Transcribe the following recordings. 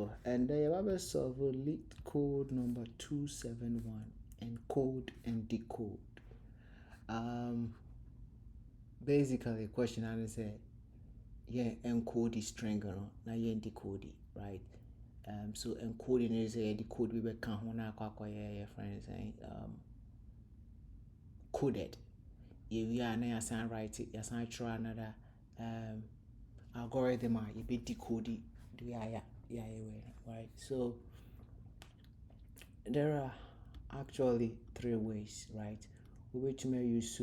So, and the Bible solve Leetcode number 271, Encode and Decode. Basically, question I say, yeah, encode is string, now yeah, decode, right? So encoding is a decode we can your friends coded. Yeah, we are now assign write it, assign try another algorithm, you be decode right? So there are actually 3 ways, right? Which may use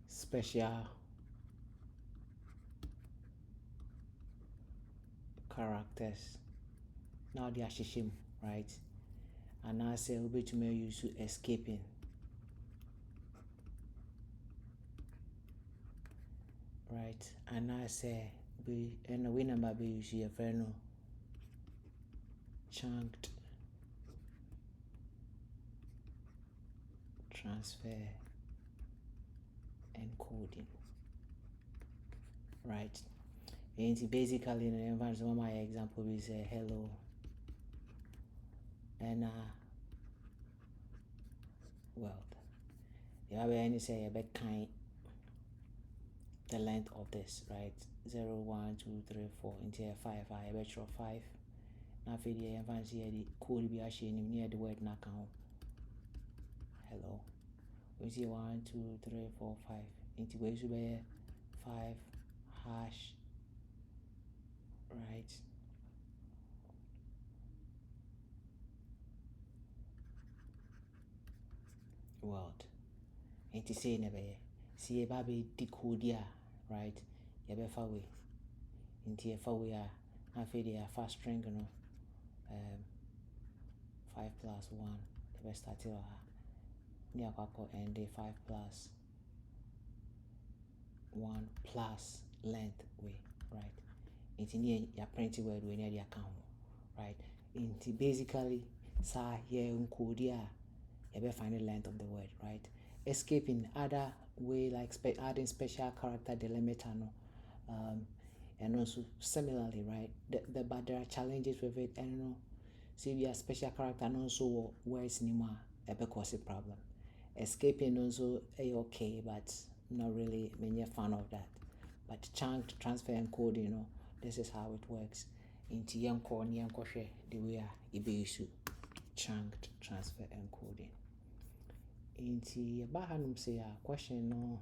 special characters. Now they are shishim, right? And I say which may use escaping. Right? And I say be and we number be use a friend chunked transfer encoding, right? And basically in the environment, my example is hello, and world. You have any say a bit kind the length of this, right? 0 1 2 3 4 into 5 I bet you 5. Now for the advance here the code be actually near the word now count hello. We see 1 2 3 4 5 into ways to be 5 hash, right? World. And to say never see a baby decode ya, right? You be far away. Into a far away now for the fast string, 5 plus 1 the best start near and the 5 plus 1 plus length way, right? It's near your printed word we near the account, right? Into basically sa here encode ya you better find the length of the word, right? Escaping other way like adding special character delimiter and also similarly, right? But there are challenges with it, and see we are special character and also words anymore cause a problem. Escaping also okay, but not really many a fan of that. But chunked transfer encoding, this is how it works. Into yanko share the way it be issue chunked transfer encoding. Into bahanum say a question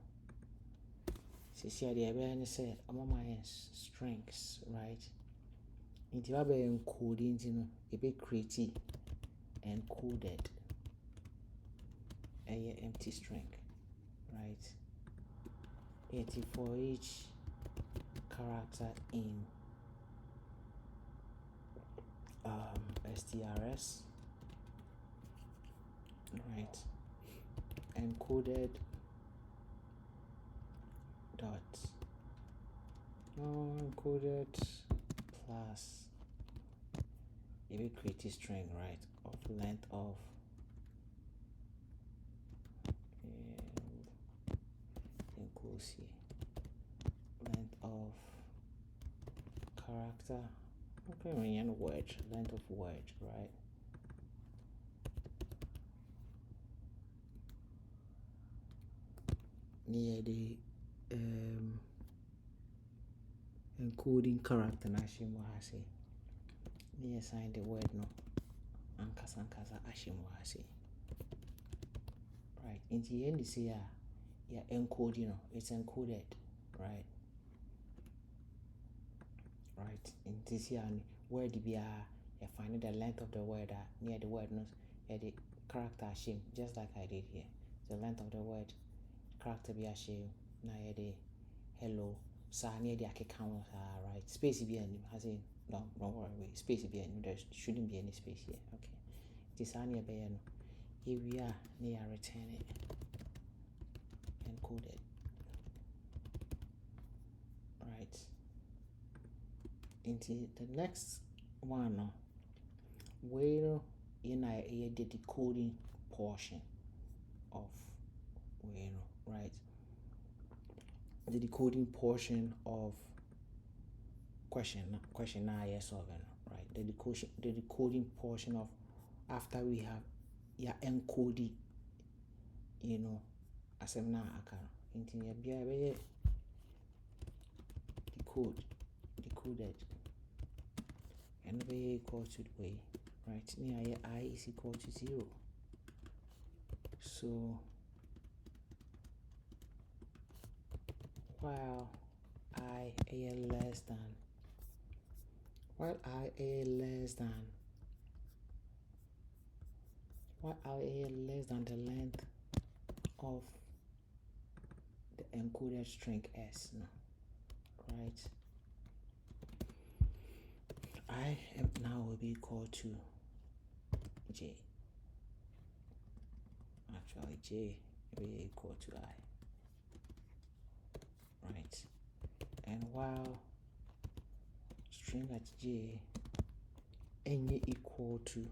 see the awareness say among strings, right? Into encoding, it be created encoded a empty string, right? For each character in strs, right? Encoded dot encoded plus if we create a string, right, of length of length of character, okay, and word, length of word, right? Near the encoding character nashimo hase near sign the word no ankasa ashimo hase, right? In the end say yeah encoding, it's encoded, right? In this year word be you find the length of the word near the word no the character ashim, just like I did here. The length of the word character be ashim now the hello so near the account, right? Space be any has in don't worry, space be any, there shouldn't be any space here. Okay, this near be here we are near return it encoded, right? Into the next one where in the decoding portion of right? The decoding portion of question now yes solving, right? The decoding portion of after we have encoding, asem na aka no. Nti ya bia be decoded and be equal to the way, right? Near I is equal to 0. So while I less than the length of the encoded string s, no, right? I am now will be equal to j. Actually, j will be equal to I, right? And while string at j any equal to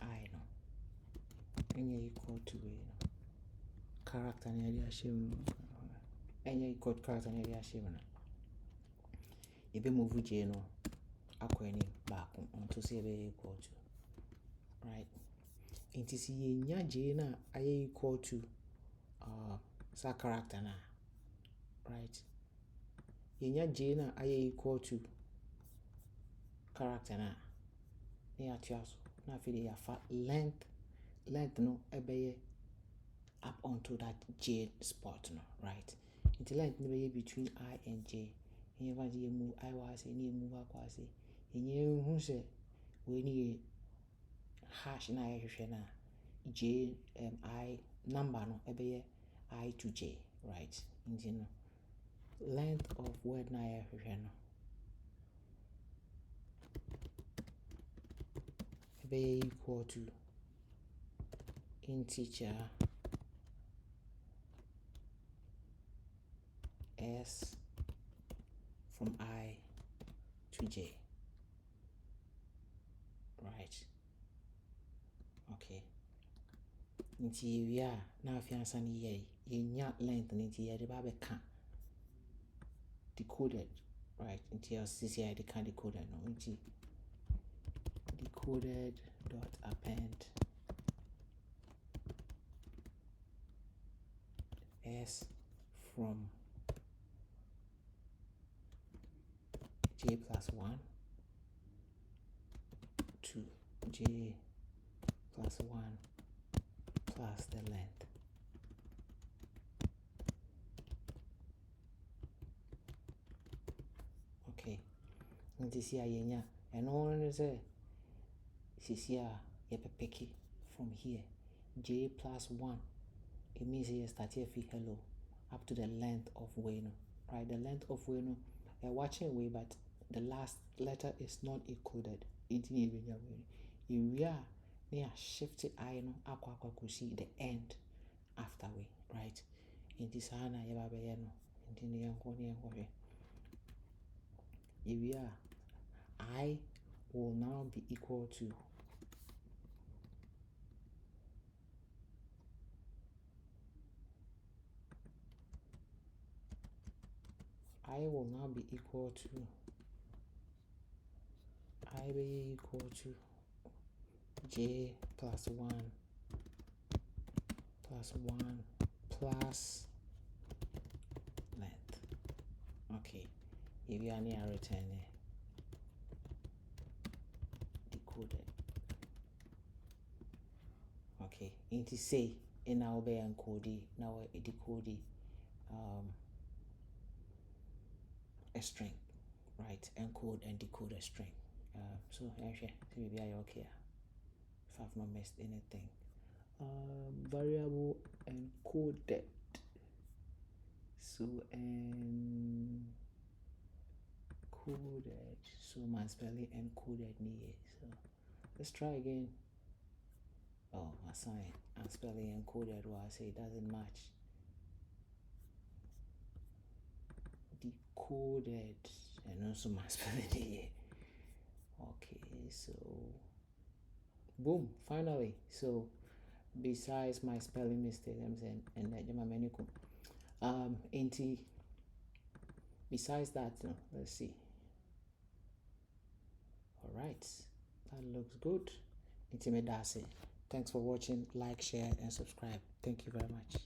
I, no, any equal to character near the shim, any equal character near the shim, if you move j no akweni back onto say be equal to, right? It is nya j na I equal to sa character na, right? Nya j na I equal to character na near tiaso na feel ya fa length no ebe up onto that j spot, no, right? It length no be between I and j. Never move I was any move aquasi. In you who say we need hash na na j I number no ebe I to j, right? In length of word na no ebe equal to integer s from I to j, right? Okay. Nti we are now fiansa ni nya length nti ye de ba be ka decoded, right? Nti your CCI de can decoded no nti decoded dot append s from j plus 1 to j plus 1 plus the length. Okay. And this here and all is a CCR picky from here j plus 1. It means you start here hello up to the length of way, no, right? The length of way no watching way, but the last letter is not included. In we are near shifted I no aqua see the end after way, right? In this hana yababe no in the if we are I will now be equal to j plus 1 plus length. Okay, if you are near return decoded. Okay, into say in our be encode now a decode a string, right? Encode and decode a string. So maybe I okay if I've not missed anything. Variable encoded. So encoded. So my spelling encoded me. So let's try again. Oh, my sign. I'm spelling encoded. Well, I say it doesn't match. Decoded. And also my spelling here. Okay, so boom, finally. So besides my spelling mistakes and into besides that, let's see. All right, that looks good. Thanks for watching. Like, share, and subscribe. Thank you very much.